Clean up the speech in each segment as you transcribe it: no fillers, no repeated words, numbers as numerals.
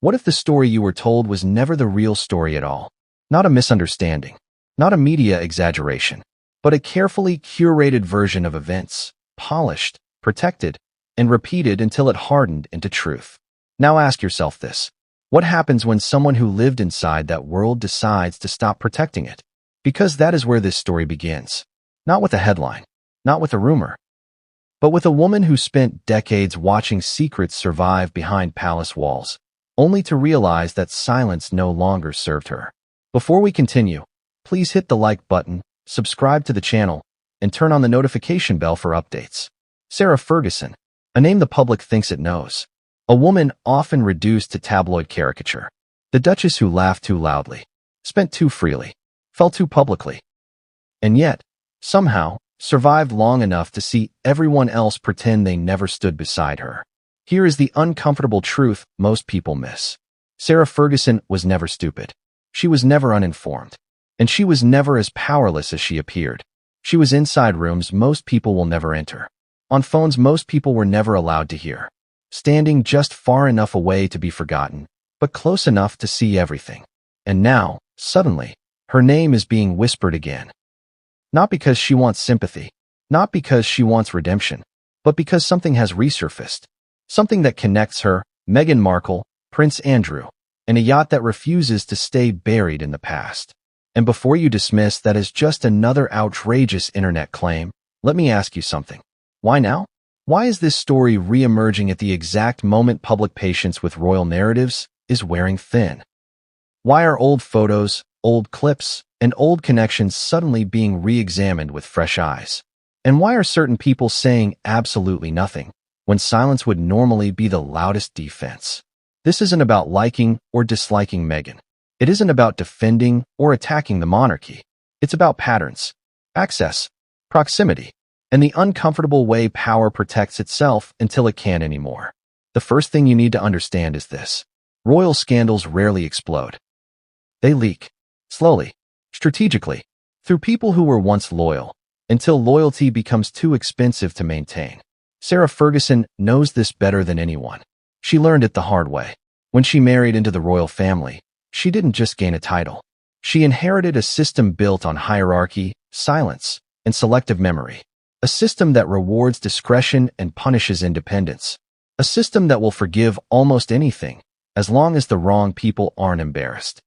What if the story you were told was never the real story at all? Not a misunderstanding, not a media exaggeration, but a carefully curated version of events, polished, protected, and repeated until it hardened into truth. Now ask yourself this. What happens when someone who lived inside that world decides to stop protecting it? Because that is where this story begins. Not with a headline, not with a rumor, but with a woman who spent decades watching secrets survive behind palace walls, only to realize that silence no longer served her. Before we continue, please hit the like button, subscribe to the channel, and turn on the notification bell for updates. Sarah Ferguson, a name the public thinks it knows. A woman often reduced to tabloid caricature. The Duchess who laughed too loudly, spent too freely, fell too publicly, and yet, somehow, survived long enough to see everyone else pretend they never stood beside her. Here is the uncomfortable truth most people miss. Sarah Ferguson was never stupid. She was never uninformed. And she was never as powerless as she appeared. She was inside rooms most people will never enter. On phones most people were never allowed to hear. Standing just far enough away to be forgotten, but close enough to see everything. And now, suddenly, her name is being whispered again. Not because she wants sympathy, not because she wants redemption, but because something has resurfaced. Something that connects her, Meghan Markle, Prince Andrew, and a yacht that refuses to stay buried in the past. And before you dismiss that as just another outrageous internet claim, let me ask you something. Why now? Why is this story re-emerging at the exact moment public patience with royal narratives is wearing thin? Why are old photos, old clips, and old connections suddenly being re-examined with fresh eyes? And why are certain people saying absolutely nothing, when silence would normally be the loudest defense? This isn't about liking or disliking Meghan. It isn't about defending or attacking the monarchy. It's about patterns, access, proximity, and the uncomfortable way power protects itself until it can't anymore. The first thing you need to understand is this. Royal scandals rarely explode. They leak, slowly, strategically, through people who were once loyal, until loyalty becomes too expensive to maintain. Sarah Ferguson knows this better than anyone. She learned it the hard way. When she married into the royal family, she didn't just gain a title. She inherited a system built on hierarchy, silence, and selective memory. A system that rewards discretion and punishes independence. A system that will forgive almost anything, as long as the wrong people aren't embarrassed.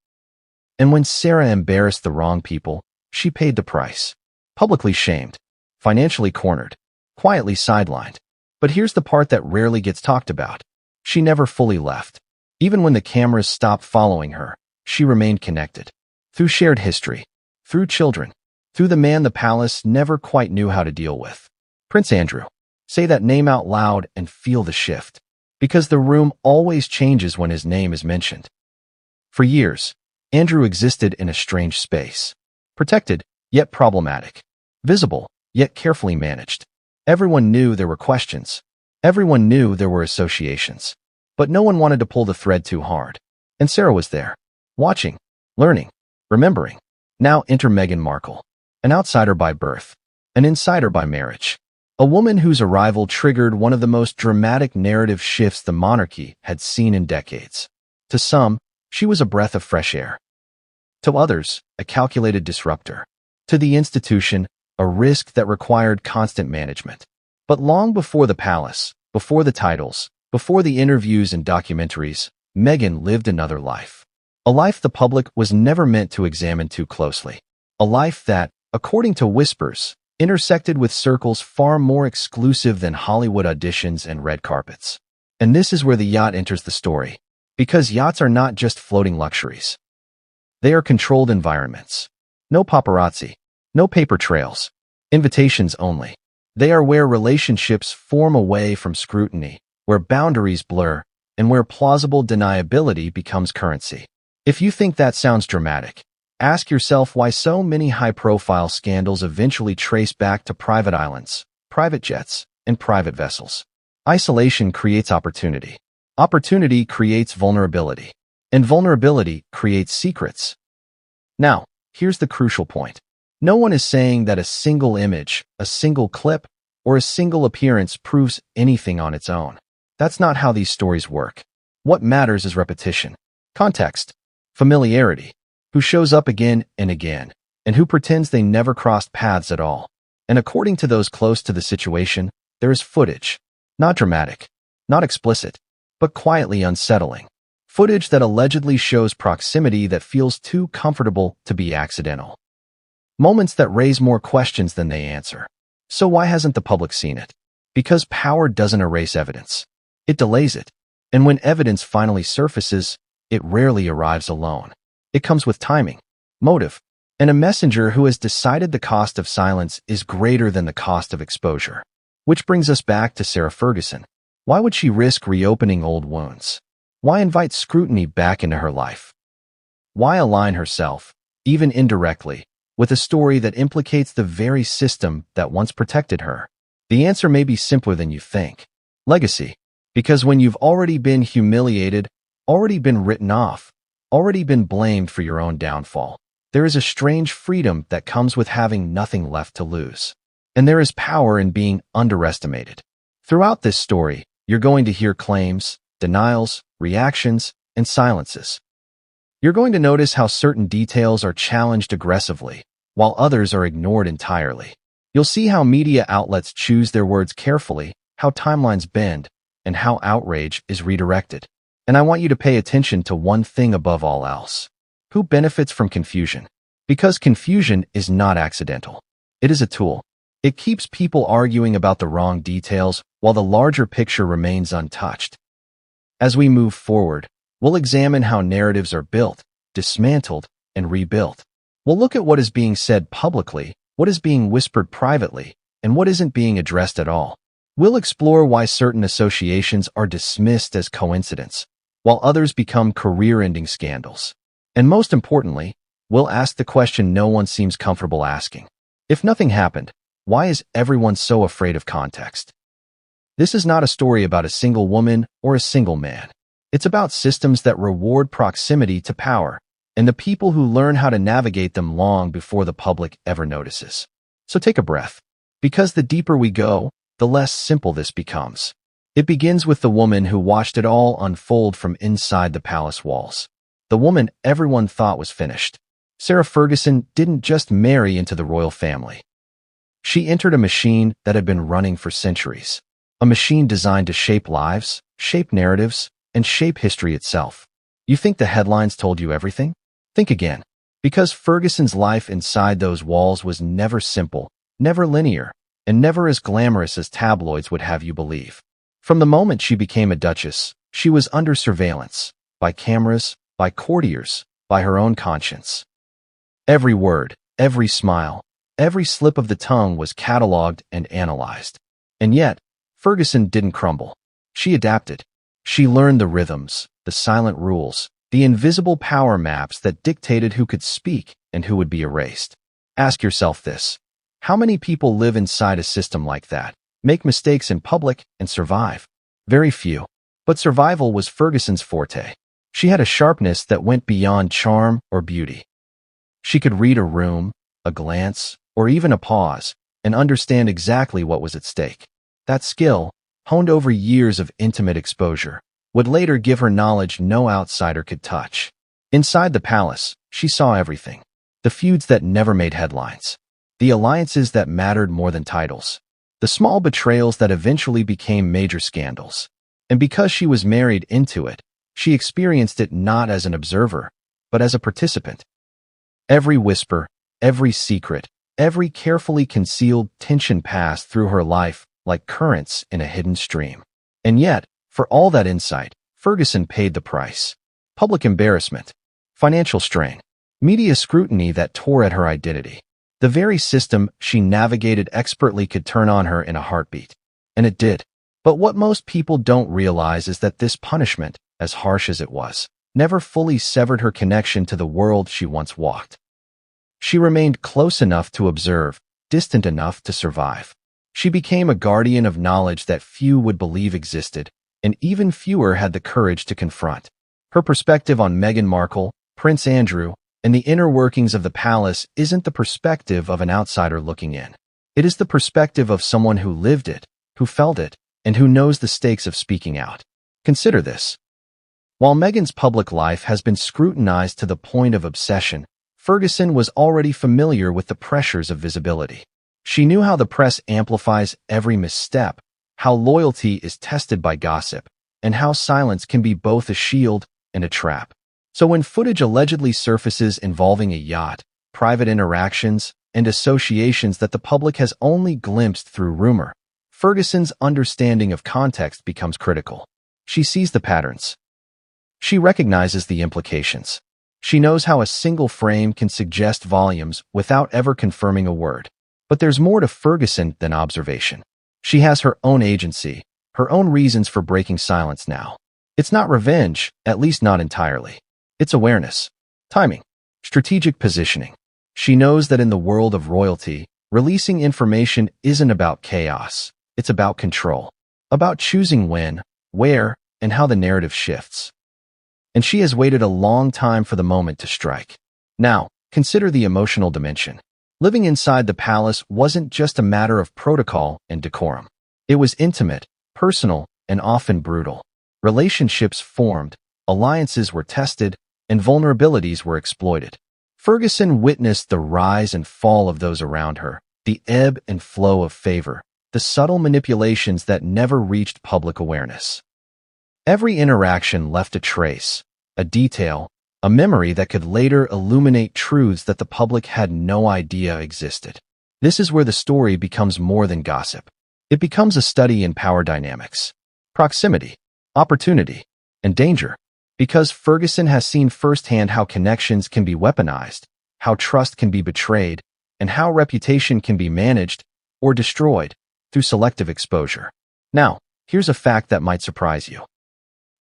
And when Sarah embarrassed the wrong people, she paid the price. Publicly shamed, financially cornered, quietly sidelined. But here's the part that rarely gets talked about. She never fully left. Even when the cameras stopped following her, she remained connected. Through shared history, through children, through the man the palace never quite knew how to deal with. Prince Andrew. Say that name out loud and feel the shift. Because the room always changes when his name is mentioned. For years, Andrew existed in a strange space. Protected, yet problematic. Visible, yet carefully managed. Everyone knew there were questions. Everyone knew there were associations. But no one wanted to pull the thread too hard. And Sarah was there. Watching, learning, remembering. Now enter Meghan Markle. An outsider by birth. An insider by marriage. A woman whose arrival triggered one of the most dramatic narrative shifts the monarchy had seen in decades. To some, she was a breath of fresh air. To others, a calculated disruptor. To the institution, a risk that required constant management. But long before the palace, before the titles, before the interviews and documentaries, Meghan lived another life. A life the public was never meant to examine too closely. A life that, according to whispers, intersected with circles far more exclusive than Hollywood auditions and red carpets. And this is where the yacht enters the story. Because yachts are not just floating luxuries. They are controlled environments. No paparazzi. No paper trails. Invitations only. They are where relationships form away from scrutiny, where boundaries blur, and where plausible deniability becomes currency. If you think that sounds dramatic, ask yourself why so many high-profile scandals eventually trace back to private islands, private jets, and private vessels. Isolation creates opportunity. Opportunity creates vulnerability. And vulnerability creates secrets. Now, here's the crucial point. No one is saying that a single image, a single clip, or a single appearance proves anything on its own. That's not how these stories work. What matters is repetition, context, familiarity, who shows up again and again, and who pretends they never crossed paths at all. And according to those close to the situation, there is footage, not dramatic, not explicit, but quietly unsettling. Footage that allegedly shows proximity that feels too comfortable to be accidental. Moments that raise more questions than they answer. So why hasn't the public seen it? Because power doesn't erase evidence. It delays it. And when evidence finally surfaces, it rarely arrives alone. It comes with timing, motive, and a messenger who has decided the cost of silence is greater than the cost of exposure. Which brings us back to Sarah Ferguson. Why would she risk reopening old wounds? Why invite scrutiny back into her life? Why align herself, even indirectly, with a story that implicates the very system that once protected her? The answer may be simpler than you think. Legacy. Because when you've already been humiliated, already been written off, already been blamed for your own downfall, there is a strange freedom that comes with having nothing left to lose. And there is power in being underestimated. Throughout this story, you're going to hear claims, denials, reactions, and silences. You're going to notice how certain details are challenged aggressively, while others are ignored entirely. You'll see how media outlets choose their words carefully, how timelines bend, and how outrage is redirected. And I want you to pay attention to one thing above all else. Who benefits from confusion? Because confusion is not accidental. It is a tool. It keeps people arguing about the wrong details while the larger picture remains untouched. As we move forward, we'll examine how narratives are built, dismantled, and rebuilt. We'll look at what is being said publicly, what is being whispered privately, and what isn't being addressed at all. We'll explore why certain associations are dismissed as coincidence, while others become career-ending scandals. And most importantly, we'll ask the question no one seems comfortable asking. If nothing happened, why is everyone so afraid of context? This is not a story about a single woman or a single man. It's about systems that reward proximity to power, and the people who learn how to navigate them long before the public ever notices. So take a breath, because the deeper we go, the less simple this becomes. It begins with the woman who watched it all unfold from inside the palace walls. The woman everyone thought was finished. Sarah Ferguson didn't just marry into the royal family. She entered a machine that had been running for centuries. A machine designed to shape lives, shape narratives, and shape history itself. You think the headlines told you everything? Think again. Because Ferguson's life inside those walls was never simple, never linear, and never as glamorous as tabloids would have you believe. From the moment she became a duchess, she was under surveillance, by cameras, by courtiers, by her own conscience. Every word, every smile, every slip of the tongue was catalogued and analyzed. And yet, Ferguson didn't crumble. She adapted. She learned the rhythms, the silent rules, the invisible power maps that dictated who could speak and who would be erased. Ask yourself this. How many people live inside a system like that, make mistakes in public, and survive? Very few. But survival was Ferguson's forte. She had a sharpness that went beyond charm or beauty. She could read a room, a glance, or even a pause, and understand exactly what was at stake. That skill, honed over years of intimate exposure, would later give her knowledge no outsider could touch. Inside the palace, she saw everything. The feuds that never made headlines. The alliances that mattered more than titles. The small betrayals that eventually became major scandals. And because she was married into it, she experienced it not as an observer, but as a participant. Every whisper, every secret, every carefully concealed tension passed through her life like currents in a hidden stream. And yet, for all that insight, Ferguson paid the price. Public embarrassment, financial strain, media scrutiny that tore at her identity. The very system she navigated expertly could turn on her in a heartbeat. And it did. But what most people don't realize is that this punishment, as harsh as it was, never fully severed her connection to the world she once walked. She remained close enough to observe, distant enough to survive. She became a guardian of knowledge that few would believe existed, and even fewer had the courage to confront. Her perspective on Meghan Markle, Prince Andrew, and the inner workings of the palace isn't the perspective of an outsider looking in. It is the perspective of someone who lived it, who felt it, and who knows the stakes of speaking out. Consider this. While Meghan's public life has been scrutinized to the point of obsession, Ferguson was already familiar with the pressures of visibility. She knew how the press amplifies every misstep, how loyalty is tested by gossip, and how silence can be both a shield and a trap. So when footage allegedly surfaces involving a yacht, private interactions, and associations that the public has only glimpsed through rumor, Ferguson's understanding of context becomes critical. She sees the patterns. She recognizes the implications. She knows how a single frame can suggest volumes without ever confirming a word. But there's more to Ferguson than observation. She has her own agency, her own reasons for breaking silence now. It's not revenge, at least not entirely. It's awareness, timing, strategic positioning. She knows that in the world of royalty, releasing information isn't about chaos. It's about control, about choosing when, where, and how the narrative shifts. And she has waited a long time for the moment to strike. Now, consider the emotional dimension. Living inside the palace wasn't just a matter of protocol and decorum. It was intimate, personal, and often brutal. Relationships formed, alliances were tested, and vulnerabilities were exploited. Ferguson witnessed the rise and fall of those around her, the ebb and flow of favor, the subtle manipulations that never reached public awareness. Every interaction left a trace, a detail, a memory that could later illuminate truths that the public had no idea existed. This is where the story becomes more than gossip. It becomes a study in power dynamics, proximity, opportunity, and danger. Because Ferguson has seen firsthand how connections can be weaponized, how trust can be betrayed, and how reputation can be managed or destroyed through selective exposure. Now, here's a fact that might surprise you.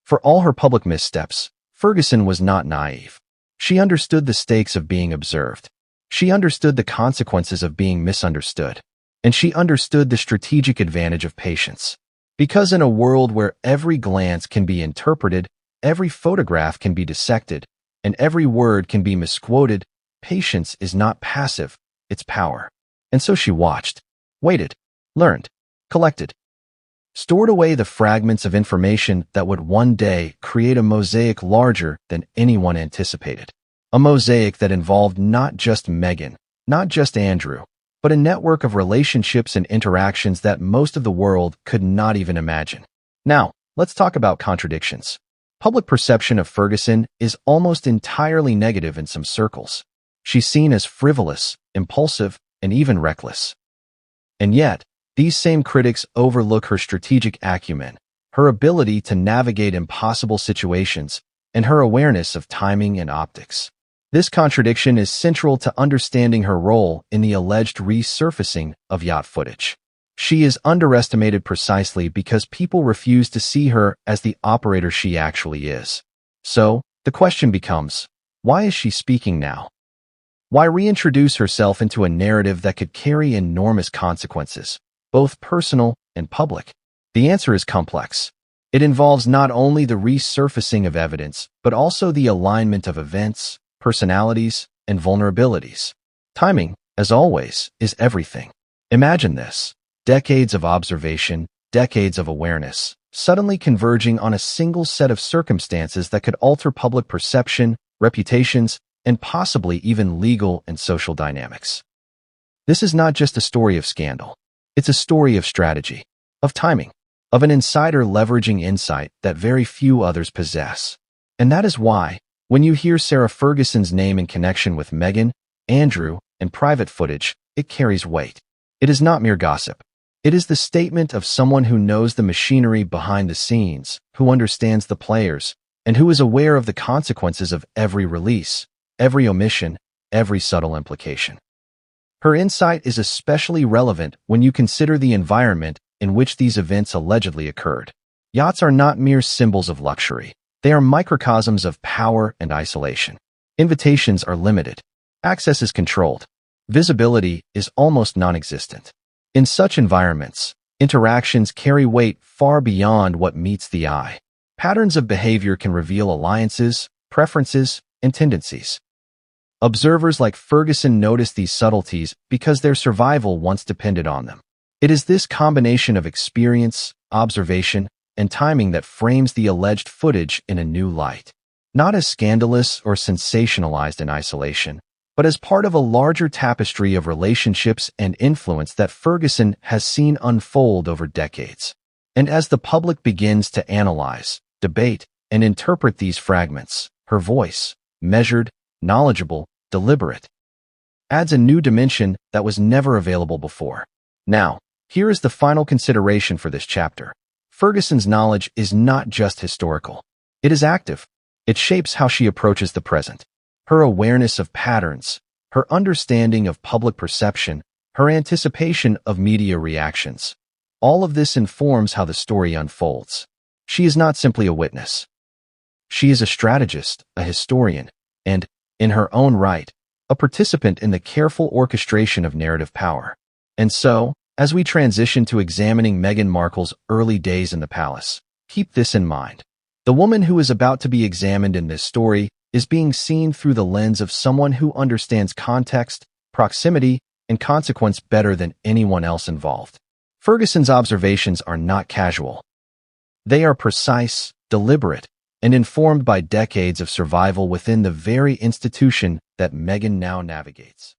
For all her public missteps, Ferguson was not naive. She understood the stakes of being observed. She understood the consequences of being misunderstood. And she understood the strategic advantage of patience. Because in a world where every glance can be interpreted, every photograph can be dissected, and every word can be misquoted, patience is not passive, it's power. And so she watched, waited, learned, collected, stored away the fragments of information that would one day create a mosaic larger than anyone anticipated. A mosaic that involved not just Meghan, not just Andrew, but a network of relationships and interactions that most of the world could not even imagine. Now, let's talk about contradictions. Public perception of Ferguson is almost entirely negative in some circles. She's seen as frivolous, impulsive, and even reckless. And yet, these same critics overlook her strategic acumen, her ability to navigate impossible situations, and her awareness of timing and optics. This contradiction is central to understanding her role in the alleged resurfacing of yacht footage. She is underestimated precisely because people refuse to see her as the operator she actually is. So, the question becomes, why is she speaking now? Why reintroduce herself into a narrative that could carry enormous consequences, both personal and public? The answer is complex. It involves not only the resurfacing of evidence, but also the alignment of events, personalities, and vulnerabilities. Timing, as always, is everything. Imagine this. Decades of observation, decades of awareness, suddenly converging on a single set of circumstances that could alter public perception, reputations, and possibly even legal and social dynamics. This is not just a story of scandal. It's a story of strategy, of timing, of an insider leveraging insight that very few others possess. And that is why, when you hear Sarah Ferguson's name in connection with Meghan, Andrew, and private footage, it carries weight. It is not mere gossip. It is the statement of someone who knows the machinery behind the scenes, who understands the players, and who is aware of the consequences of every release, every omission, every subtle implication. Her insight is especially relevant when you consider the environment in which these events allegedly occurred. Yachts are not mere symbols of luxury. They are microcosms of power and isolation. Invitations are limited. Access is controlled. Visibility is almost non-existent. In such environments, interactions carry weight far beyond what meets the eye. Patterns of behavior can reveal alliances, preferences, and tendencies. Observers like Ferguson notice these subtleties because their survival once depended on them. It is this combination of experience, observation, and timing that frames the alleged footage in a new light. Not as scandalous or sensationalized in isolation, but as part of a larger tapestry of relationships and influence that Ferguson has seen unfold over decades. And as the public begins to analyze, debate, and interpret these fragments, her voice, measured, knowledgeable, deliberate, adds a new dimension that was never available before. Now, here is the final consideration for this chapter. Ferguson's knowledge is not just historical. It is active. It shapes how she approaches the present. Her awareness of patterns, her understanding of public perception, her anticipation of media reactions. All of this informs how the story unfolds. She is not simply a witness. She is a strategist, a historian, and, in her own right, a participant in the careful orchestration of narrative power. And so, as we transition to examining Meghan Markle's early days in the palace, keep this in mind. The woman who is about to be examined in this story is being seen through the lens of someone who understands context, proximity, and consequence better than anyone else involved. Ferguson's observations are not casual. They are precise, deliberate, and informed by decades of survival within the very institution that Meghan now navigates.